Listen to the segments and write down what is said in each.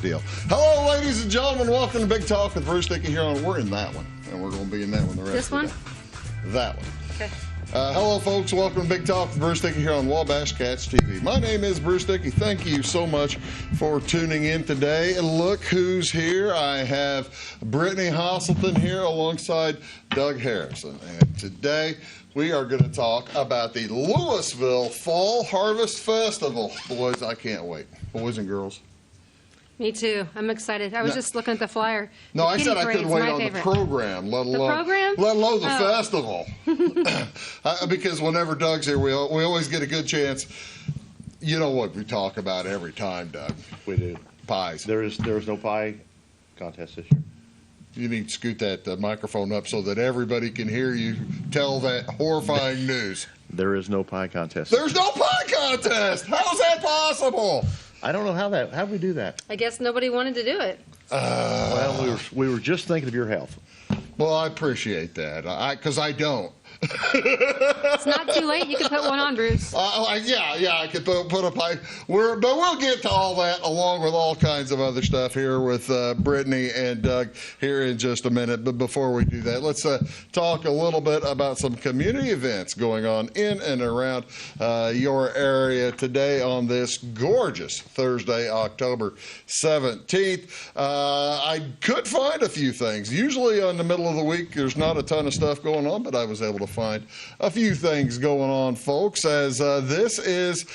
deal. Hello, ladies and gentlemen. Welcome to Big Talk with Bruce Dickey here on. We're in that one, and we're going to be in that one the rest of the day. That one. Okay. Hello, folks. Welcome to Big Talk with Bruce Dickey here on Wabash Cats TV. My name is Bruce Dickey. Thank you so much for tuning in today. And look who's here. I have Brittani Hosselton here alongside Doug Harrison. And today we are going to talk about the Louisville Fall Harvest Festival. Boys, I can't wait. Boys and girls. Me too. I'm excited. I was just looking at the flyer. No, I said I couldn't wait on the program, let alone the festival. Because whenever Doug's here, we always get a good chance. You know what we talk about every time, Doug? We do. Pies. There is no pie contest this year. You need to scoot that microphone up so that everybody can hear you tell that horrifying news. There is no pie contest. There's no pie contest! How's that possible? I don't know how we do that. I guess nobody wanted to do it. Well, we were just thinking of your health. Well, I appreciate that, because I don't. It's not too late. You can put one on, Bruce. I could put a pipe. But we'll get to all that along with all kinds of other stuff here with Brittani and Doug here in just a minute. But before we do that, let's talk a little bit about some community events going on in and around your area today on this gorgeous Thursday, October 17th. I could find a few things. Usually in the middle of the week, there's not a ton of stuff going on, but I was able to find a few things going on, folks, as this is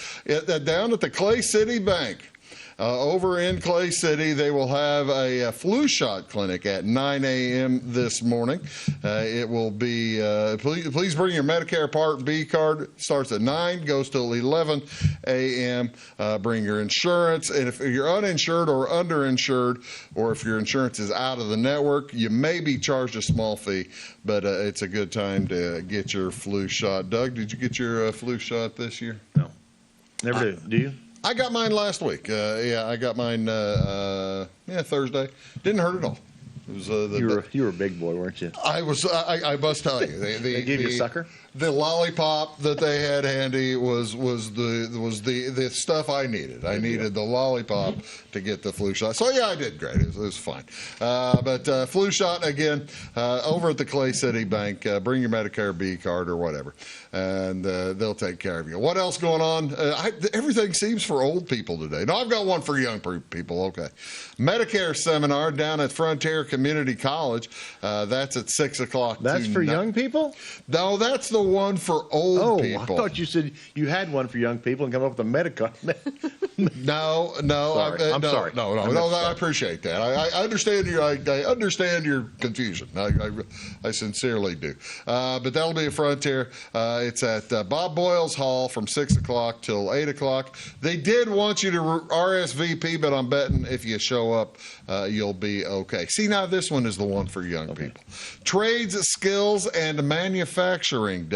down at the Clay City Bank. Over in Clay City, they will have a flu shot clinic at 9 a.m. this morning. It will be, please bring your Medicare Part B card. Starts at 9, goes till 11 a.m. Bring your insurance. And if you're uninsured or underinsured, or if your insurance is out of the network, you may be charged a small fee, but it's a good time to get your flu shot. Doug, did you get your flu shot this year? No. Never do. Do you? I got mine last week. I got mine Thursday. Didn't hurt at all. It was, you were a big boy, weren't you? I was. I must tell you, they gave you a sucker. The lollipop that they had handy was the stuff I needed. I needed the lollipop to get the flu shot. So yeah, I did great. It was fine. But flu shot again over at the Clay City Bank. Bring your Medicare B card or whatever, and they'll take care of you. What else going on? Everything seems for old people today. No, I've got one for young people. Okay, Medicare seminar down at Frontier Community College. That's at 6 o'clock. That's for young people? No, that's the one for old people. I thought you said you had one for young people and come up with a Medicare. No. I'm sorry. No. I appreciate that. I understand your. I understand your confusion. I sincerely do. But that'll be a Frontier. It's at Bob Boyle's Hall from 6 o'clock till 8 o'clock. They did want you to RSVP, but I'm betting if you show up, you'll be okay. See, now this one is the one for young people. Trades, Skills, and Manufacturing Day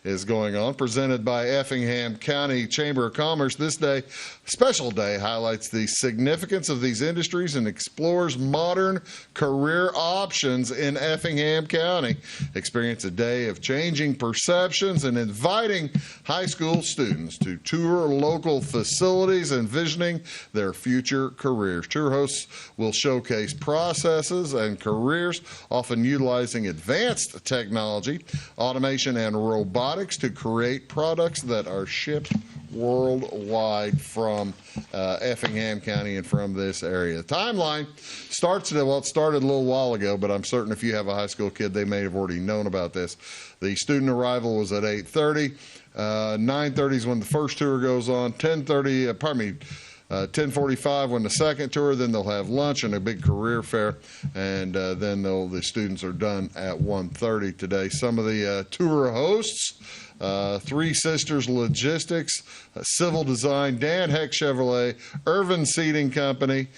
is going on, presented by Effingham County Chamber of Commerce. This day, special day, highlights the significance of these industries and explores modern career options in Effingham County. Experience a day of changing perceptions and inviting high school students to tour local facilities, envisioning their future careers. Tour hosts will showcase processes and careers, often utilizing advanced technology, automation, and robotics to create products that are shipped worldwide from Effingham County and from this area. The timeline starts today. Well, it started a little while ago, but I'm certain if you have a high school kid, they may have already known about this. The student arrival was at 8:30. 9:30 is when the first tour goes on. 10:45 when the second tour. Then they'll have lunch and a big career fair, and then the students are done at 1:30 today. Some of the tour hosts: Three Sisters Logistics, Civil Design, Dan Heck Chevrolet, Irvin Seating Company,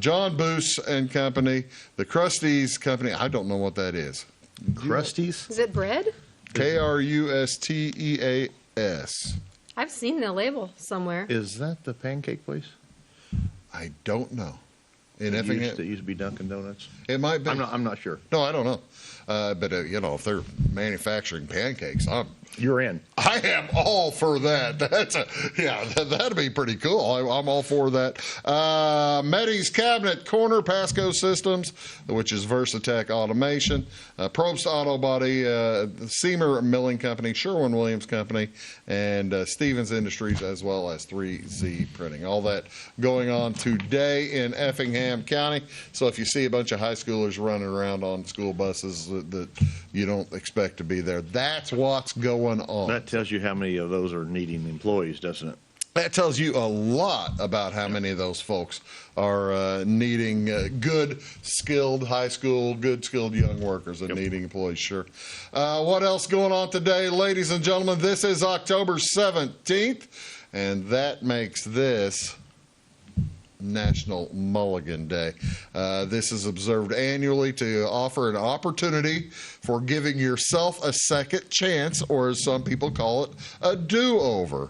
John Boos and Company, the Krusteaz Company. I don't know what that is. Krusteaz? Is it bread? Krusteas. I've seen the label somewhere. Is that the pancake place? I don't know. In Effingham, it used to be Dunkin' Donuts. It might be. I'm not sure. No, I don't know. But if they're manufacturing pancakes, You're in. I am all for that. That'd be pretty cool. I'm all for that. Meddy's Cabinet Corner, Pasco Systems, which is Versatech Automation, Probst Auto Body, Seymour Milling Company, Sherwin-Williams Company, and Stevens Industries, as well as 3Z Printing. All that going on today in Effingham County. So if you see a bunch of high schoolers running around on school buses that you don't expect to be there, that's what's going on. That tells you how many of those are needing employees, doesn't it? That tells you a lot about how many of those folks are needing good, skilled high school, good, skilled young workers and needing employees, sure. What else going on today, ladies and gentlemen? This is October 17th, and that makes this National Mulligan Day. This is observed annually to offer an opportunity for giving yourself a second chance, or as some people call it, a do-over.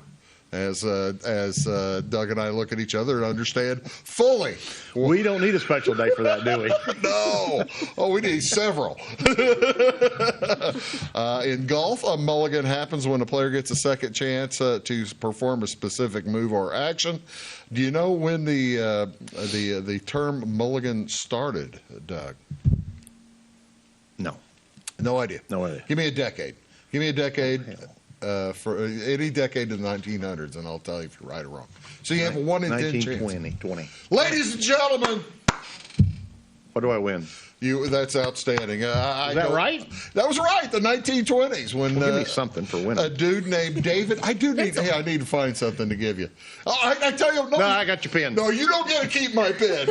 As Doug and I look at each other and understand fully. We don't need a special day for that, do we? No. Oh, we need several. In golf, a mulligan happens when a player gets a second chance to perform a specific move or action. Do you know when the term mulligan started, Doug? No. No idea. No idea. Give me a decade. Give me a decade. For any decade in the 1900s, and I'll tell you if you're right or wrong. So you have a 1 in 10 chance. 20. Ladies and gentlemen, What do I win? that's outstanding. Is that right? That was right. The 1920s when Well, give me something for winning. a dude named David. I need to find something to give you. Oh, I tell you, No, I got your pen. No, you don't get to keep my pen.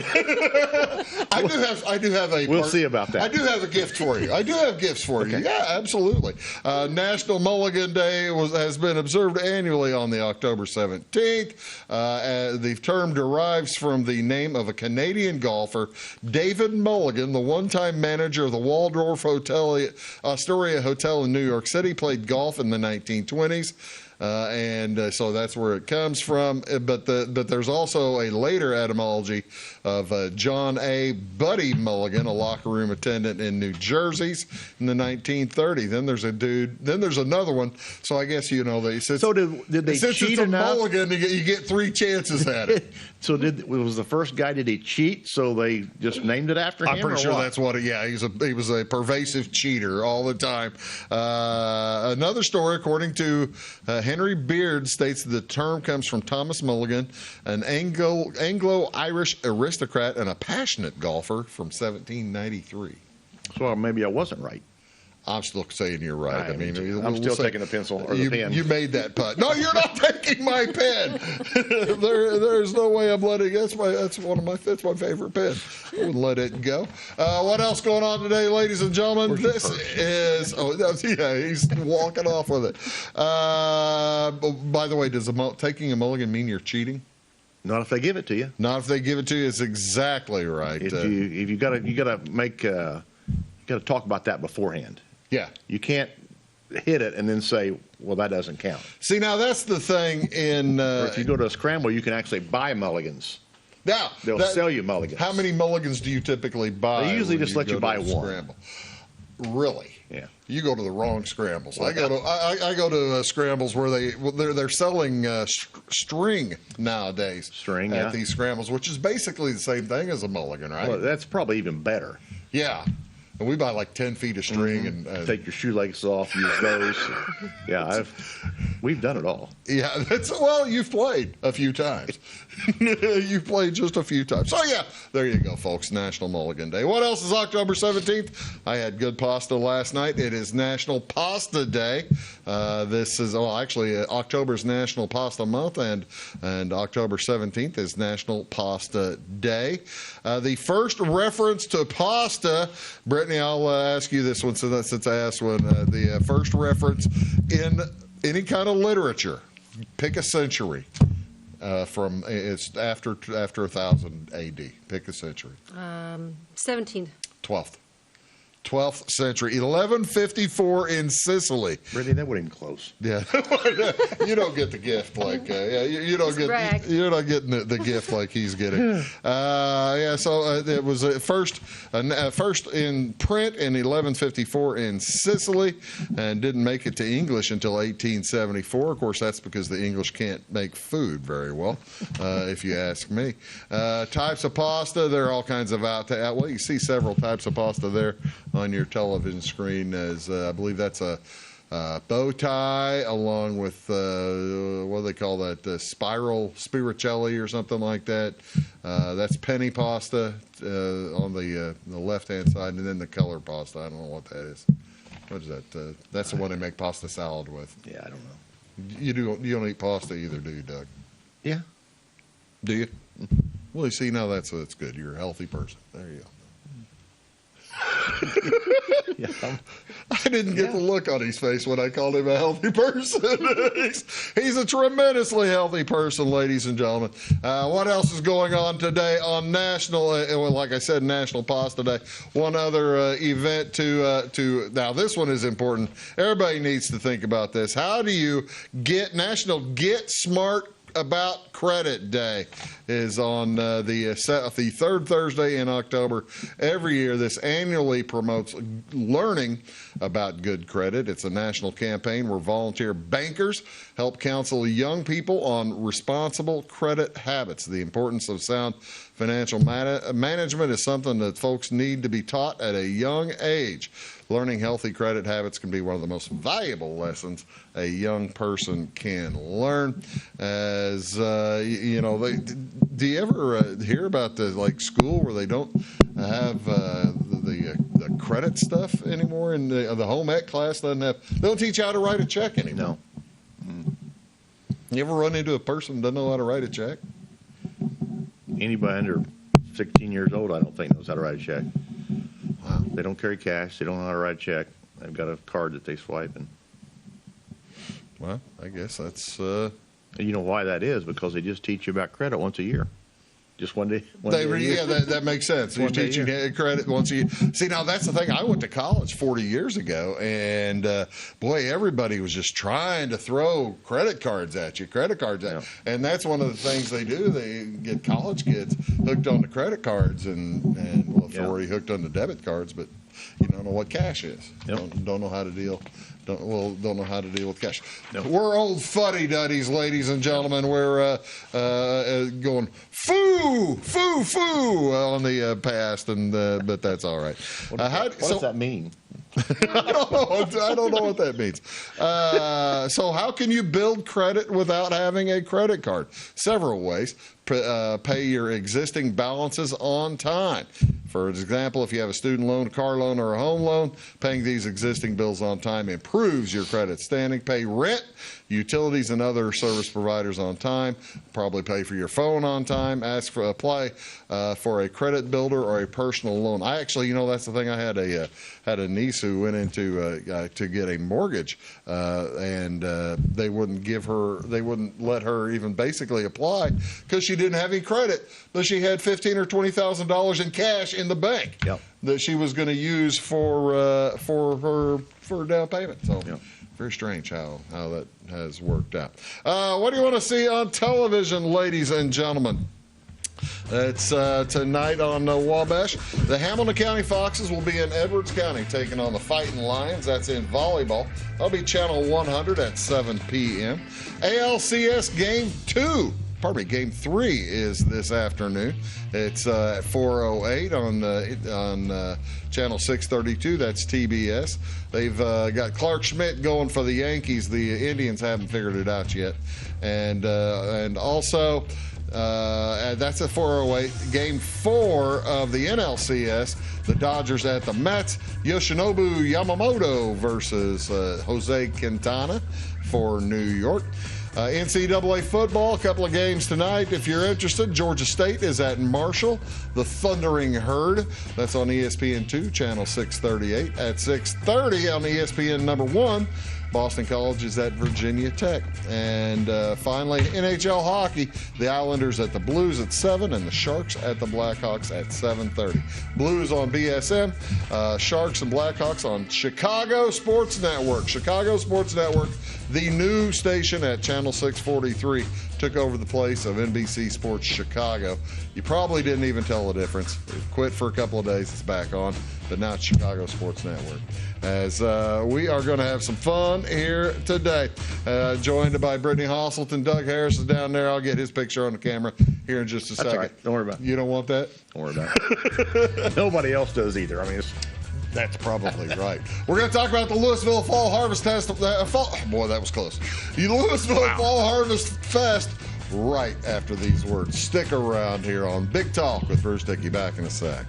I do have a. We'll see about that. I do have a gift for you. I do have gifts for you. Yeah, absolutely. National Mulligan Day has been observed annually on the October 17th. The term derives from the name of a Canadian golfer, David Mulligan, the one-time manager of the Waldorf Hotel, Astoria Hotel in New York City, played golf in the 1920s. So that's where it comes from. But there's also a later etymology of John A. Buddy Mulligan, a locker room attendant in New Jersey's in the 1930s. Then there's a dude. Then there's another one. So I guess did they cheat it's a enough? mulligan, you get 3 chances at it. So was the first guy, did he cheat? So they just named it after him? I'm pretty or sure what? that's what. Yeah, he was a pervasive cheater all the time. Another story, according to Henry Beard, states the term comes from Thomas Mulligan, an Anglo-Irish aristocrat and a passionate golfer from 1793. So maybe I wasn't right. I'm still saying you're right. I'm still taking the pencil or the pen. You made that putt. No, you're not taking my pen. There's no way I'm letting. That's my favorite pen. I wouldn't let it go. What else going on today, ladies and gentlemen? This is. He's walking off with it. By the way, does taking a mulligan mean you're cheating? Not if they give it to you. Not if they give it to you. It's exactly right. If you got to talk about that beforehand. Yeah. You can't hit it and then say, well, that doesn't count. See, now that's the thing in. Or if you go to a scramble, you can actually buy mulligans. Now They'll sell you mulligans. How many mulligans do you typically buy? They usually just let you buy one. Scramble? Really? Yeah. You go to the wrong scrambles. I go to scrambles where they're selling string nowadays. String, at yeah. these scrambles, which is basically the same thing as a mulligan, right? Well, that's probably even better. Yeah. And we buy like 10 feet of string and Take your shoelaces off, use those. Yeah, we've done it all. Yeah, you've played a few times. You've played just a few times. So, yeah, there you go, folks. National Mulligan Day. What else is October 17th? I had good pasta last night. It is National Pasta Day. This is, October's National Pasta Month, and October 17th is National Pasta Day. The first reference to pasta, Brittany, I'll ask you this one since I asked one. The first reference in any kind of literature, pick a century. It's after 1000 AD. Pick a century. 17th. 12th. 12th century. 1154 in Sicily. Brittany, that wasn't even close. Yeah, you don't get the gift like you don't get. Brag. You're not getting the gift like he's getting. So it was first in print in 1154 in Sicily, and didn't make it to English until 1874. Of course, that's because the English can't make food very well, if you ask me. Types of pasta. There are all kinds of well, you see several types of pasta there on your television screen. As I believe that's a bow tie, along with what do they call that? Spiral spiritelli or something like that. That's penny pasta on the left-hand side, and then the color pasta. I don't know what that is. What is that? That's the one they make pasta salad with. Yeah, I don't know. You don't eat pasta either, do you, Doug? Yeah. Do you? Well, you see, now that's good. You're a healthy person. There you go. Yeah, I didn't get the look on his face when I called him a healthy person. He's a tremendously healthy person, ladies and gentlemen. What else is going on today on National, like I said, National Pasta Day? One other event to now this one is important. Everybody needs to think about this. How do you get National Get Smart About Credit Day is on the third Thursday in October every year. This annually promotes learning about good credit. It's a national campaign where volunteer bankers help counsel young people on responsible credit habits. The importance of sound financial management is something that folks need to be taught at a young age. Learning healthy credit habits can be one of the most valuable lessons a young person can learn. As do you ever hear about the school where they don't have the credit stuff anymore? And the home ec class they don't teach you how to write a check anymore. no. You ever run into a person who doesn't know how to write a check? Anybody under 16 years old, I don't think knows how to write a check. Wow. They don't carry cash. They don't know how to write a check. They've got a card that they swipe. And Well, I guess that's. you know why that is? Because they just teach you about credit once a year. Just one day. A year. That makes sense. You're teaching credit once a year. See, now that's the thing. I went to college 40 years ago, and boy, everybody was just trying to throw credit cards at you. Yeah. And that's one of the things they do. They get college kids hooked on the credit cards, and they're already hooked on the debit cards, but you don't know what cash is. Yep. Don't know how to deal. Don't know how to deal with cash. No. We're old fuddy-duddies, ladies and gentlemen. We're going foo on the past, but that's all right. What does that mean? I don't know what that means. So how can you build credit without having a credit card? Several ways. Pay your existing balances on time. For example, if you have a student loan, a car loan, or a home loan, paying these existing bills on time improves your credit standing. Pay rent, utilities, and other service providers on time. Probably pay for your phone on time. Apply for a credit builder or a personal loan. I actually, that's the thing. I had a niece who went into to get a mortgage, and they wouldn't let her even basically apply because she didn't have any credit, but she had $15,000 or $20,000 in cash in the bank that she was going to use for her down payment. So very strange how that has worked out. What do you want to see on television, ladies and gentlemen? It's tonight on Wabash. The Hamilton County Foxes will be in Edwards County taking on the Fighting Lions. That's in volleyball. That'll be channel 100 at 7 p.m. ALCS Game 3 is this afternoon. It's at 4:08 on channel 632. That's TBS. They've got Clark Schmidt going for the Yankees. The Indians haven't figured it out yet, and also. That's at 4:08. Game 4 of the NLCS. The Dodgers at the Mets. Yoshinobu Yamamoto versus Jose Quintana for New York. NCAA football, a couple of games tonight. If you're interested, Georgia State is at Marshall. The Thundering Herd. That's on ESPN2, channel 638. At 6:30 on ESPN number 1, Boston College is at Virginia Tech. And finally, NHL hockey, the Islanders at the Blues at 7 and the Sharks at the Blackhawks at 7:30. Blues on BSN, Sharks and Blackhawks on Chicago Sports Network. Chicago Sports Network, the new station at channel 643, took over the place of NBC Sports Chicago. You probably didn't even tell the difference. It quit for a couple of days, it's back on, but now it's Chicago Sports Network. As we are going to have some fun here today. Joined by Brittani Hosselton. Doug Harris is down there. I'll get his picture on the camera here in just a second. All right. Don't worry about it. You don't want that? Don't worry about it. Nobody else does either. I mean, That's probably right. We're going to talk about the Louisville Fall Harvest Fest. Boy, that was close. The Louisville Fall Harvest Fest right after these words. Stick around here on Big Talk with Bruce Dickey. Back in a sec.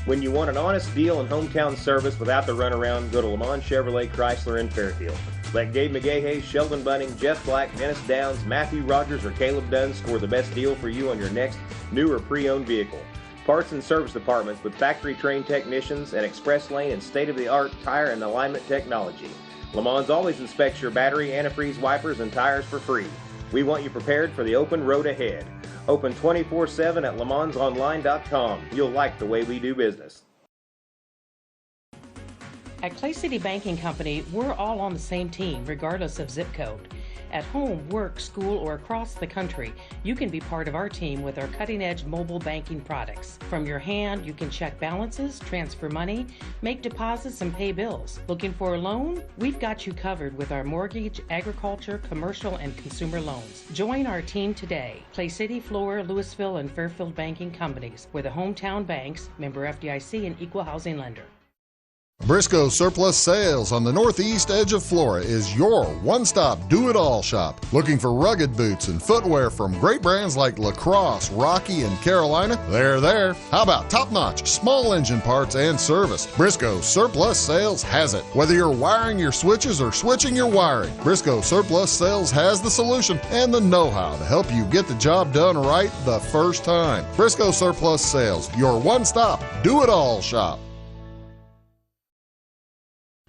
When you want an honest deal and hometown service without the runaround, go to Lamont Chevrolet Chrysler in Fairfield. Let Gabe McGahey, Sheldon Bunning, Jeff Black, Dennis Downs, Matthew Rogers, or Caleb Dunn score the best deal for you on your next new or pre-owned vehicle. Parts and service departments with factory-trained technicians and express lane and state-of-the-art tire and alignment technology. Lamont always inspects your battery, antifreeze, wipers, and tires for free. We want you prepared for the open road ahead. Open 24/7 at LeMansOnline.com. You'll like the way we do business. At Clay City Banking Company, we're all on the same team, regardless of zip code. At home, work, school, or across the country, you can be part of our team with our cutting-edge mobile banking products. From your hand, you can check balances, transfer money, make deposits, and pay bills. Looking for a loan? We've got you covered with our mortgage, agriculture, commercial, and consumer loans. Join our team today. Clay City, Flora, Louisville, and Fairfield Banking Companies. We're the hometown banks, member FDIC, and equal housing lender. Briscoe Surplus Sales on the northeast edge of Flora is your one-stop do-it-all shop. Looking for rugged boots and footwear from great brands like Lacrosse, Rocky, and Carolina? They're there. How about top-notch small engine parts and service? Briscoe Surplus Sales has it. Whether you're wiring your switches or switching your wiring, Briscoe Surplus Sales has the solution and the know-how to help you get the job done right the first time. Briscoe Surplus Sales, your one-stop do-it-all shop.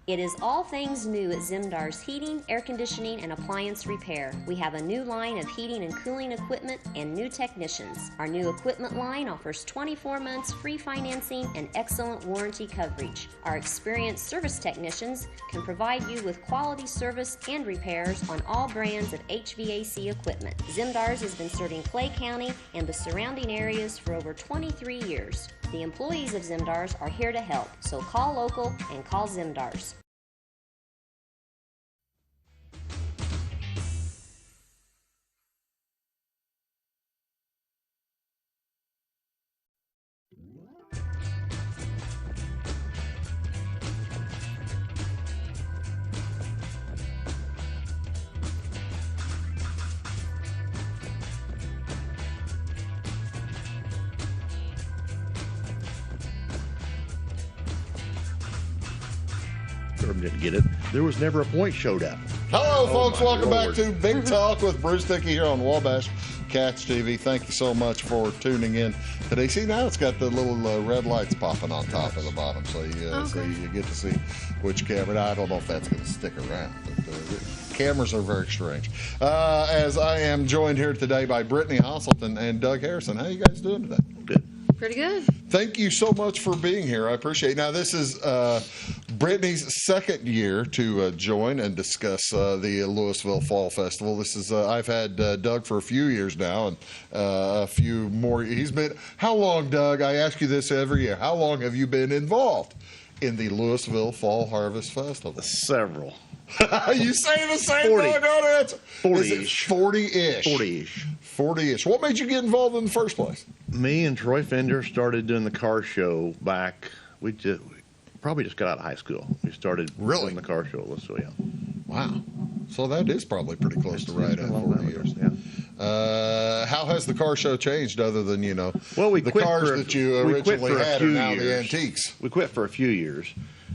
It is all things new at Zimdar's Heating, Air Conditioning, and Appliance Repair. We have a new line of heating and cooling equipment and new technicians. Our new equipment line offers 24 months free financing and excellent warranty coverage. Our experienced service technicians can provide you with quality service and repairs on all brands of HVAC equipment. Zimdar's has been serving Clay County and the surrounding areas for over 23 years. The employees of Zimdar's are here to help, so call local and call Zimdar's. didn't get it. There was never a point showed up. Hello, folks. Welcome Lord. back to Big Talk with Bruce Dickey here on Wabash Cats TV. Thank you so much for tuning in today. See, now it's got the little red lights popping on top of the bottom, so you get to see which camera. Now, I don't know if that's going to stick around, but cameras are very strange. As I am joined here today by Brittani Hosselton and Doug Harrison. How you guys doing today? Good. Pretty good. Thank you so much for being here. I appreciate it. Now, this is Brittany's second year to join and discuss the Louisville Fall Festival. This is I've had Doug for a few years now, and a few more. He's been. How long, Doug? I ask you this every year. How long have you been involved in the Louisville Fall Harvest Festival? Several. You say the same 40. doggone answer. 40-ish. 40-ish. 40-ish. 40-ish. What made you get involved in the first place? Me and Troy Fender started doing the car show back. We probably just got out of high school. We started doing the car show at Louisville. Yeah. Wow. So that is probably pretty close to right at 40 years. Yeah. How has the car show changed other than, Well, we the quit cars for a- that you we quit originally for a had are few now the years. antiques? We quit for a few years,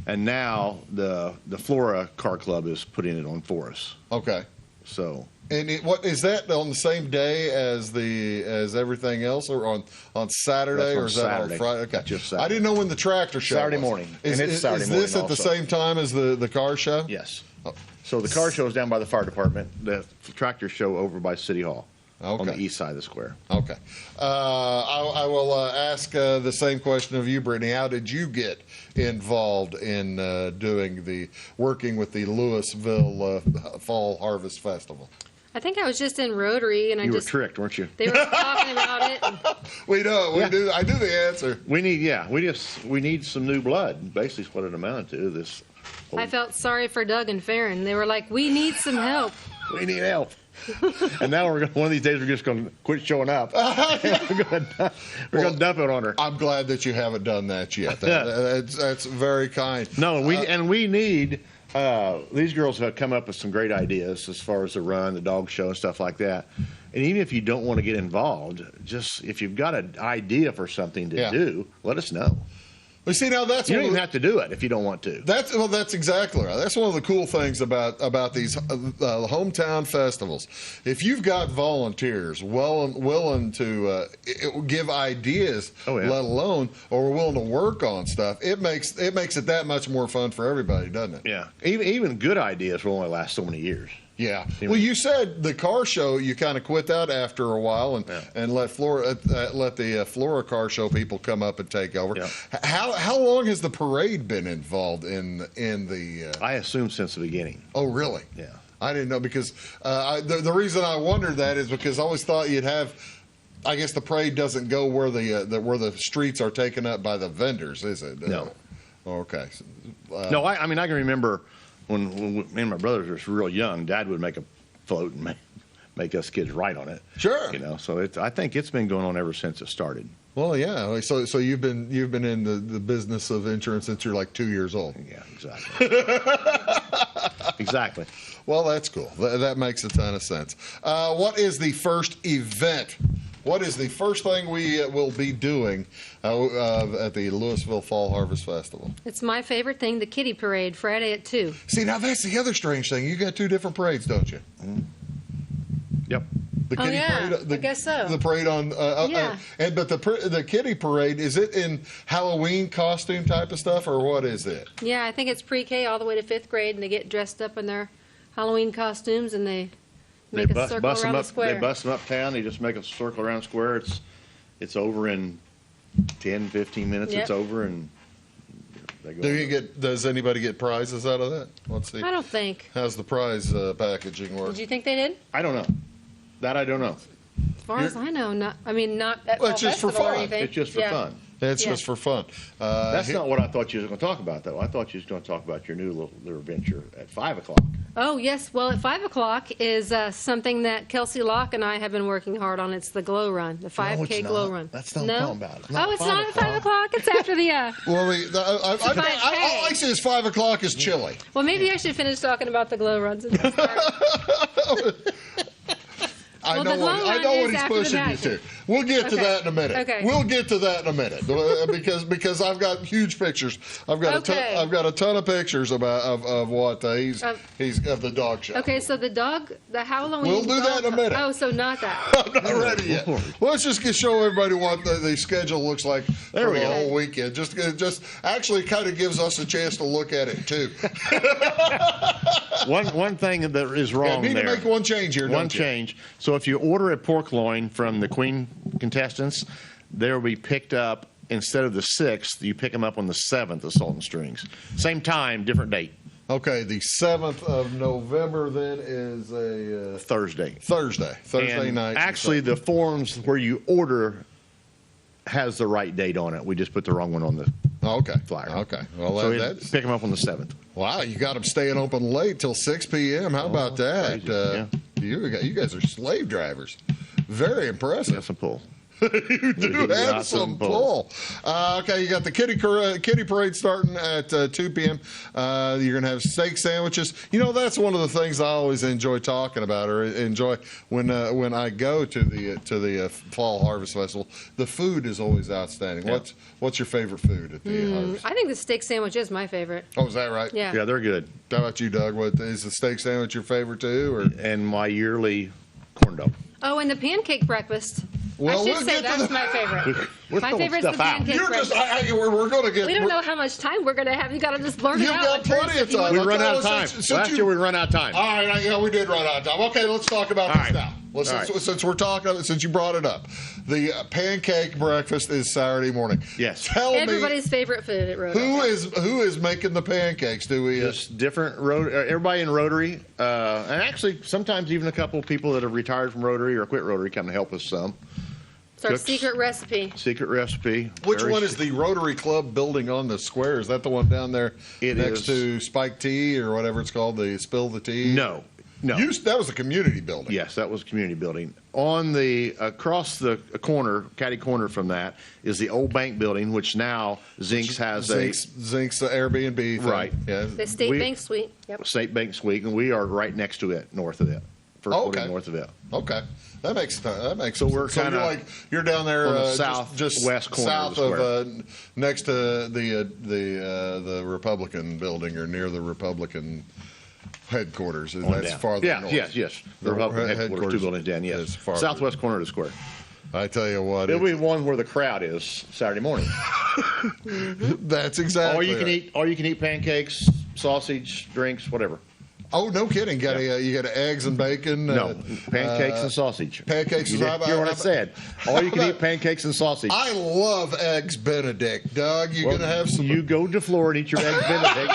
and now the Flora Car Club is putting it on for us. Okay. So And what is that on the same day as everything else, or on Saturday, That's on or is that Saturday. on Friday? Okay, That's just Saturday. I didn't know when the tractor show Saturday was. morning. Is, And it's is, Saturday is this morning at the also. same time as the car show? yes. Oh. So the car show is down by the fire department. The tractor show over by City Hall on the Okay. east side of the square. Okay. I will ask the same question of you, Brittany. How did you get involved in working with the Louisville Fall Harvest Festival? I think I was just in Rotary, and I You were just tricked, weren't you? they were talking about it. And We know. We do. I do the answer. We need some new blood. Basically, is what it amounted to. This. I felt sorry for Doug and Farron. They were like, "We need some help." We need help. And now one of these days we're just going to quit showing up. We're going to dump it on her. I'm glad that you haven't done that yet. That's very kind. No, we need. These girls have come up with some great ideas as far as the run, the dog show, and stuff like that. And even if you don't want to get involved, just if you've got an idea for something to do, let us know. We see now that's You don't one of even the- have to do it if you don't want to. That's exactly right. That's one of the cool things about these hometown festivals. If you've got volunteers willing to give ideas, let alone or willing to work on stuff, it makes it that much more fun for everybody, doesn't it? Yeah, even good ideas will only last so many years. Yeah. Well, you said the car show, you kind of quit that after a while and let the Flora car show people come up and take over. Yeah. How long has the parade been involved in the? I assume since the beginning. Oh, really? Yeah. I didn't know because the reason I wondered that is because I always thought you'd have. I guess the parade doesn't go where the streets are taken up by the vendors, is it? No. Okay. No, I mean I can remember when me and my brothers were real young. Dad would make a float and make us kids ride on it. Sure. So I think it's been going on ever since it started. Well, yeah. So you've been in the business of insurance since you're like 2 years old. Yeah, exactly. Exactly. Well, that's cool. That makes a ton of sense. What is the first event? What is the first thing we will be doing at the Louisville Fall Harvest Festival? It's my favorite thing, the Kitty Parade, Friday at 2. See, now that's the other strange thing. You got two different parades, don't you? Yep. The Oh, Kitty yeah. Parade. I guess so. The parade on. Yeah. But the Kitty Parade, is it in Halloween costume type of stuff, or what is it? Yeah, I think it's pre-K all the way to 5th grade, and they get dressed up in their Halloween costumes, and they make a circle bust around them the up. square. They bust them uptown. They just make a circle around the square. It's over in 10, 15 minutes. Yep. It's over, and they go. Does anybody get prizes out of that? Let's see. I don't think. How's the prize packaging work? Did you think they did? I don't know. That I don't know. As far as I know, not. I mean, not at Well, Fall it's just for Festival or fun. anything. It's just for Yeah. fun. It's Yeah. just for fun. That's not what I thought you was going to talk about, though. I thought you was going to talk about your new little venture at 5 o'clock. Oh, yes. Well, at 5 o'clock is something that Kelsey Locke and I have been working hard on. It's the Glow Run, the 5K it's Glow not. Run. That's not no? what I'm talking about. Oh, it's not at 5 o'clock. It's after the. Well, all 5K. I see is 5 o'clock is chilly. Well, maybe I should finish talking about the Glow Runs. And then start. I Well, know the glow what run he's is after the pushing you vacuum. to. We'll get to Okay. that in a minute. Okay. We'll get to that in a minute because I've got huge pictures. I've got Okay. a ton of pictures of what he's of the dog show. Okay, so the Halloween. We'll do that in a dog- minute. Oh, so not that. I'm not ready yet. Let's just show everybody what the schedule looks like There for we the go. whole weekend. Just actually kind of gives us a chance to look at it too. One thing that is wrong Need there. to make one change here. One don't you? change. So if you order a pork loin from the Queen contestants, they'll be picked up instead of the 6th. You pick them up on the 7th of Salt and Strings. Same time, different date. Okay, the 7th of November then is a Thursday. Thursday And night. actually, the forms where you order has the right date on it. We just put the wrong one on the Okay. flyer. Okay. Well, So that's pick them up on the 7th. wow. You got them staying open late till 6 p.m. How about that? crazy. Yeah. You guys are slave drivers. Very impressive. That's a pull. You do have some pull. Okay, you got the kitty parade starting at 2 p.m. You're going to have steak sandwiches. You know, that's one of the things I always enjoy talking about, or enjoy when I go to the Fall Harvest Festival. The food is always outstanding. Yeah. What's your favorite food at the harvest? I think the steak sandwich is my favorite. Oh, is that right? Yeah. Yeah, they're good. How about you, Doug? What is the steak sandwich your favorite too? Or And my yearly corn dog. Oh, and the pancake breakfast. Well, I should we'll say get to that's the- my favorite. We're My throwing favorite's the stuff out. pancake you're breakfast. just we're going to get. We don't know how much time we're going to have. You got to just blurt it You've out. got like first plenty of if you time. We want. run out of Okay, time. since Last year we run out of time. All right, yeah, we did run out of time. Okay, let's talk about All this right. now. All right. Since we're talking, since you brought it up, the pancake breakfast is Saturday morning. Yes. Tell Everybody's favorite food at Rhoda. me who is making the pancakes? Do we? Just different everybody in Rotary, and actually sometimes even a couple of people that have retired from Rotary or quit Rotary come to help us some. It's our cooks. secret recipe. Secret recipe. Which Very one is the Rotary Club building on the square? Is that the one down there It next is. to Spike Tea or whatever it's called? The Spill the Tea? No. That was a community building. Yes, that was a community building. On the across the corner, catty corner from that, is the old bank building, which now Zinks has Zink's Airbnb thing. Right. Yeah. The State Bank Suite. Yep. a State Bank Suite, and we are right next to it, north of it. First Oh, building okay. north of it. Okay, that makes So we're sense. kinda you're down there on the just southwest corner south of the of next to the Republican building or near the Republican headquarters. On That's down. farther Yeah, north. yes. The Republican headquarters, 2 buildings down, yes. is farther. Southwest corner of the square. I tell you what, It'll be one where the crowd is Saturday morning. that's exactly. All you can eat pancakes, sausage, drinks, whatever. Oh, no kidding! You got eggs and bacon. No, pancakes and sausage. pancakes You is- didn't hear what I said. All you can eat pancakes and sausage. I love eggs Benedict, Doug. You're Well, gonna have some. You go to Florida, eat your eggs Benedict,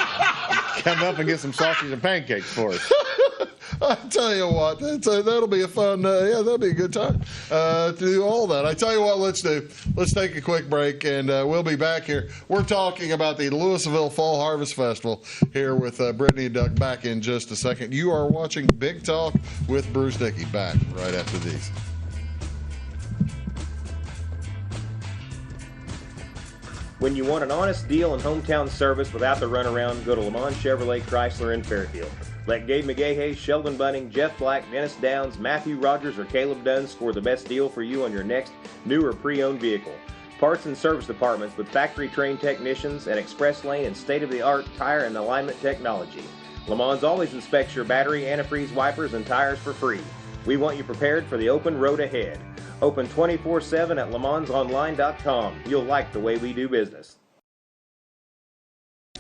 come up and get some sausage and pancakes for us. I tell you what, that'll be a fun. That'll be a good time to do all that. I tell you what, let's do. Let's take a quick break, and we'll be back here. We're talking about the Louisville Fall Harvest Festival here with Brittany and Doug. Back in just a second. You are watching Big Talk with Bruce Dickey. Back right after these. When you want an honest deal and hometown service without the runaround, go to Lamont Chevrolet Chrysler in Fairfield. Let Gabe McGahey, Sheldon Bunning, Jeff Black, Dennis Downs, Matthew Rogers, or Caleb Dunn score the best deal for you on your next new or pre-owned vehicle. Parts and service departments with factory-trained technicians and express lane and state-of-the-art tire and alignment technology. Lamont always inspects your battery, antifreeze, wipers, and tires for free. We want you prepared for the open road ahead. Open 24/7 at LaMonsOnline.com. You'll like the way we do business.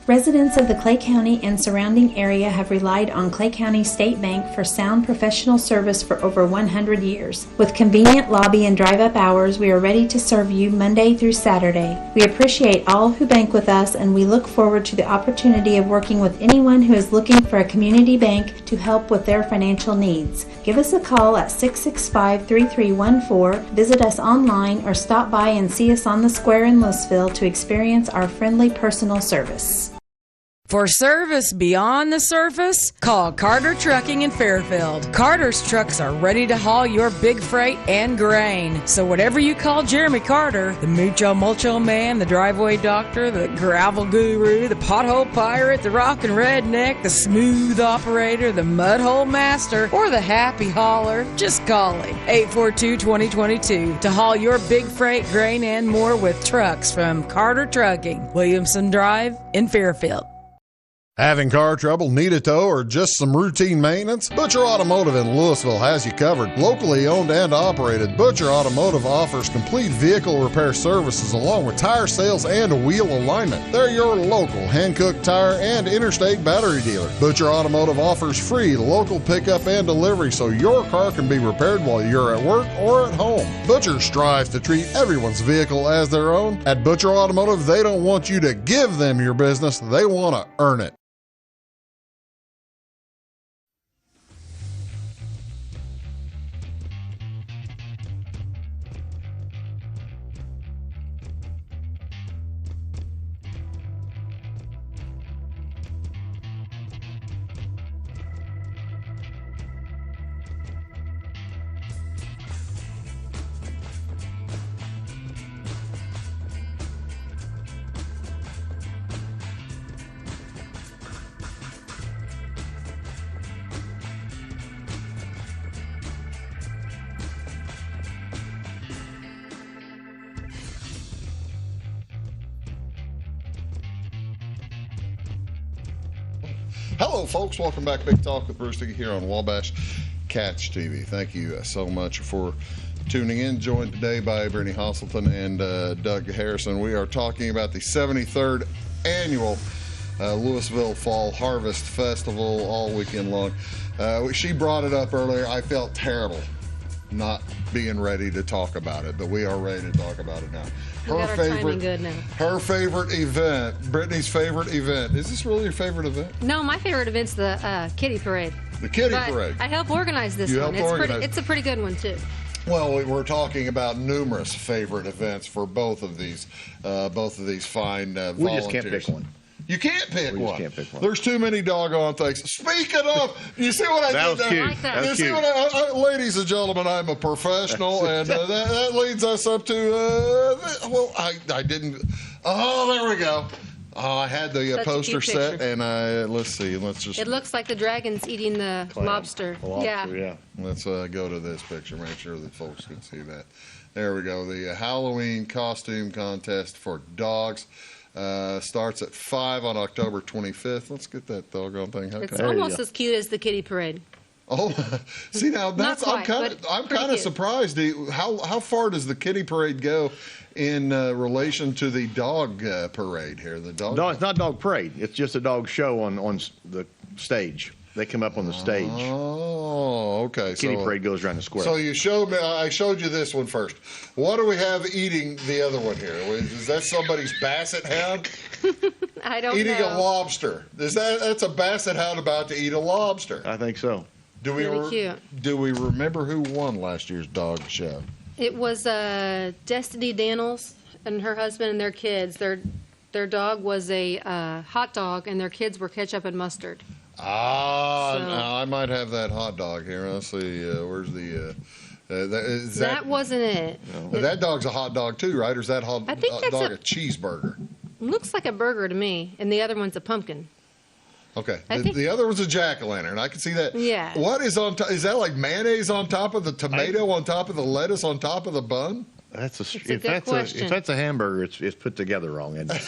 Residents of the Clay County and surrounding area have relied on Clay County State Bank for sound professional service for over 100 years. With convenient lobby and drive-up hours, we are ready to serve you Monday through Saturday. We appreciate all who bank with us, and we look forward to the opportunity of working with anyone who is looking for a community bank to help with their financial needs. Give us a call at 665-3314, visit us online, or stop by and see us on the square in Louisville to experience our friendly personal service. For service beyond the surface, call Carter Trucking in Fairfield. Carter's trucks are ready to haul your big freight and grain. So whatever you call Jeremy Carter, the Mucho Mulcho Man, the driveway doctor, the gravel guru, the pothole pirate, the rockin' redneck, the smooth operator, the mudhole master, or the happy hauler, just call him. 842-2022 to haul your big freight, grain, and more with trucks from Carter Trucking, Williamson Drive in Fairfield. Having car trouble, need a tow, or just some routine maintenance? Butcher Automotive in Louisville has you covered. Locally owned and operated, Butcher Automotive offers complete vehicle repair services along with tire sales and wheel alignment. They're your local Hankook tire and interstate battery dealer. Butcher Automotive offers free local pickup and delivery so your car can be repaired while you're at work or at home. Butcher strives to treat everyone's vehicle as their own. At Butcher Automotive, they don't want you to give them your business, they want to earn it. Hello, folks. Welcome back. Big Talk with Bruce Dickey here on Wabash Catch TV. Thank you so much for tuning in. Joined today by Brittani Hosselton and Doug Harrison. We are talking about the 73rd annual Louisville Fall Harvest Festival all weekend long. She brought it up earlier. I felt terrible not being ready to talk about it, but we are ready to talk about it now. We got our timing good now. Her favorite event, Brittany's favorite event. Is this really your favorite event? No, my favorite event's the kitty parade. The kitty But parade. I help organize this You one. help organize. It's a pretty good one too. Well, we're talking about numerous favorite events for both of these fine volunteers. We just can't pick one. You can't pick We just one. can't pick one. There's too many doggone things. Speaking of, you see what I That did was there? cute. I like that. That You was see cute. what ladies and gentlemen, I'm a professional, and that leads us up to, well, I didn't, oh, there we go. Oh, I had the Such a poster cute set, picture. and let's just, It looks like the dragon's eating the Clam. lobster. Yeah. let's go to this picture, make sure that folks can see that. There we go. The Halloween costume contest for dogs starts at 5 on October 25th. Let's get that doggone thing. It's Okay. almost go. as cute as the kitty parade. Oh, see now that's quite, but I'm pretty kind of cute. surprised. How far does the kitty parade go in relation to the dog parade here? The dog. No, it's not dog parade. It's just a dog show on the stage. They come up on the stage. Oh, okay. Kitty so, parade goes around the square. So you showed me. I showed you this one first. What do we have eating the other one here? Is that somebody's basset hound I don't eating know. a lobster? That's a basset hound about to eat a lobster? I think so. Do we Really cute. Do we remember who won last year's dog show? It was Destiny Daniels and her husband and their kids. Their dog was a hot dog, and their kids were ketchup and mustard. Ah, So- now I might have that hot dog here. Let's see. Where's the? That wasn't it. That dog's a hot dog too, right? Or is that I think hot that's dog a- a cheeseburger? Looks like a burger to me, and the other one's a pumpkin. Okay. I think- The other was a jack-o'-lantern. I can see that. Yeah. What is on top? Is that like mayonnaise on top of the tomato, on top of the lettuce, on top of the bun? That's a if good that's question. if that's a hamburger, it's put together wrong. Isn't it?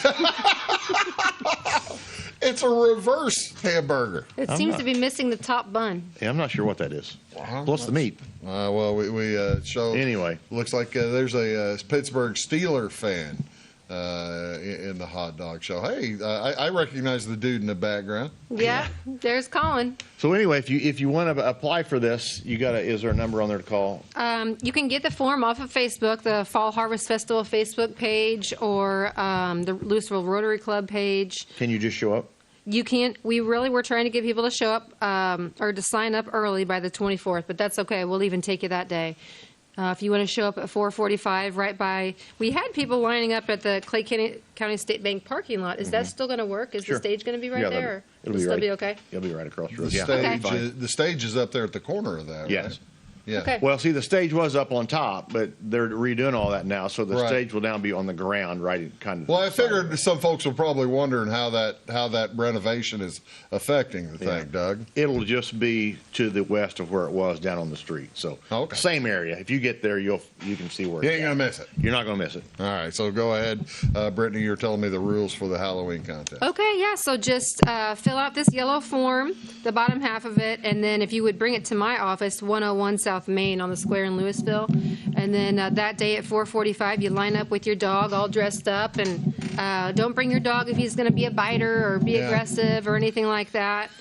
It's a reverse hamburger. It seems to be missing the top bun. Yeah, I'm not sure what that is. What's the meat? Well, we showed. Anyway. Looks like there's a Pittsburgh Steeler fan in the hot dog show. Hey, I recognize the dude in the background. Yeah, there's Colin. So anyway, if you want to apply for this, is there a number on there to call? You can get the form off of Facebook, the Fall Harvest Festival Facebook page, or the Louisville Rotary Club page. Can you just show up? You can't. We really were trying to get people to show up or to sign up early by the 24th, but that's okay. We'll even take you that day. If you want to show up at 4:45, right by. We had people lining up at the Clay County State Bank parking lot. Is that still going to work? Is Sure. the stage going to be right Yeah, there? Or it'll will be still right. be okay? It'll be right across the The road. Yeah. stage, Okay. the stage is up there at the corner of that. Yes. Right? Yeah. Okay. Well, see, the stage was up on top, but they're redoing all that now, so the Right. stage will now be on the ground, right? Kind of. Well, I figured some folks were probably wondering how that renovation is affecting the thing, Doug. It'll just be to the west of where it was down on the street. So Okay. same area. If you get there, you can see where. You it's ain't gonna at. miss it. You're not gonna miss it. All right, so go ahead, Brittany. You're telling me the rules for the Halloween contest. Okay, yeah. So just fill out this yellow form, the bottom half of it, and then if you would bring it to my office, 101 South Main on the square in Louisville, and then that day at 4:45, you line up with your dog all dressed up, and don't bring your dog if he's going to be a biter or be Yeah. aggressive or anything like that.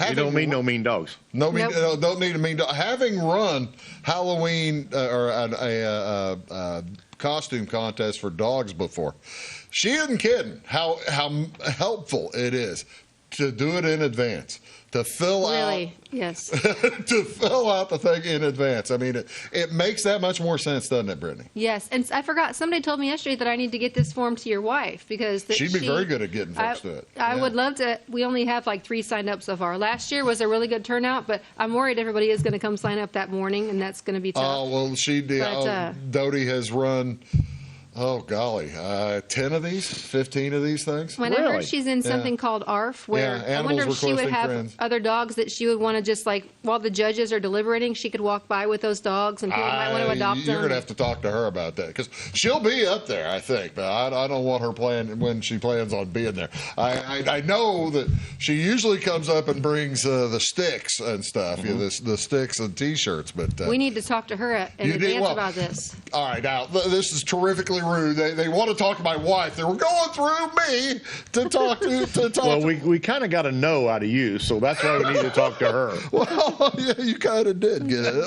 You don't mean no mean dogs. No, mean, Nope. no, don't need a mean dog. Having run Halloween or a costume contest for dogs before, she isn't kidding how helpful it is to do it in advance, to fill Really, yes. to fill out the thing in advance. I mean, it makes that much more sense, doesn't it, Brittany? Yes, and I forgot. Somebody told me yesterday that I need to get this form to your wife because She'd be very good at getting folks to it. I Yeah. would love to. We only have like 3 signed up so far. Last year was a really good turnout, but I'm worried everybody is going to come sign up that morning, and that's going to be tough. Oh well, But, Dodie has run. Oh, golly. 10 of these? 15 of these things? When I Really? heard she's in something called ARF, where Yeah, I wonder if Animals she would Requesting have Friends. other dogs that she would want to just like, while the judges are deliberating, she could walk by with those dogs and people might want to adopt You're them. going to have to talk to her about that because she'll be up there, I think. But I don't want her playing when she plans on being there. I know that she usually comes up and brings the sticks and stuff, the sticks and T-shirts. But We need to talk to her in advance about this. All right, now this is terrifically rude. They want to talk to my wife. They were going through me to talk to talk. Well, we kind of got a no out of you, so that's why we need to talk to her. Well, yeah, you kind of did get it.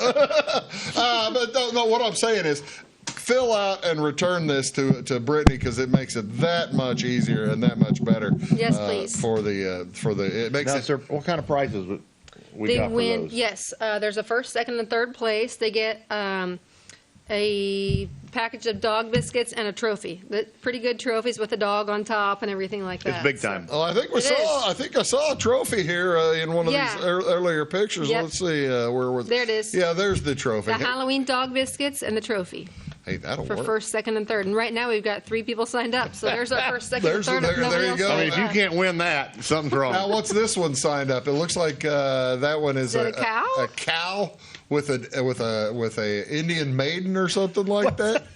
But no, what I'm saying is fill out and return this to Brittani because it makes it that much easier and that much better. Yes, please. For the it makes Now, it. sir, what kind of prizes we They got for win. those? Yes, there's a first, second, and third place. They get a package of dog biscuits and a trophy. Pretty good trophies with a dog on top and everything like that. It's big time. Oh, I think I saw a trophy here in one of these earlier pictures. Yep. Let's see where was. There it is. Yeah, there's the trophy. The Halloween dog biscuits and the trophy Hey, that'll for work. first, second, and third. And right now we've got 3 people signed up. So there's our first, second, and third. If there nobody you else go. I mean, if you signed up. can't win that, something's wrong. Now, what's this one signed up? It looks like that one is Is it a cow? A cow with a Indian maiden or something like that.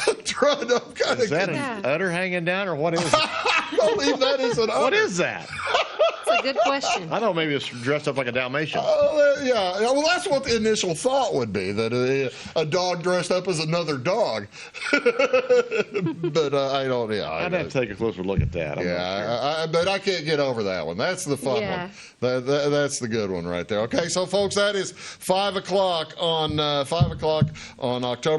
I'm kind Is that of. an udder hanging down, or what is it? I believe that is an. What is that? It's a good question. I thought maybe it's dressed up like a Dalmatian. Oh, yeah. Well, that's what the initial thought would be, that a dog dressed up as another dog. But I don't, I'd have to take a closer look at that. I'm not sure. but I can't get over that one. That's the fun Yeah. one. That's the good one right there. Okay, so folks, that is 5 o'clock on October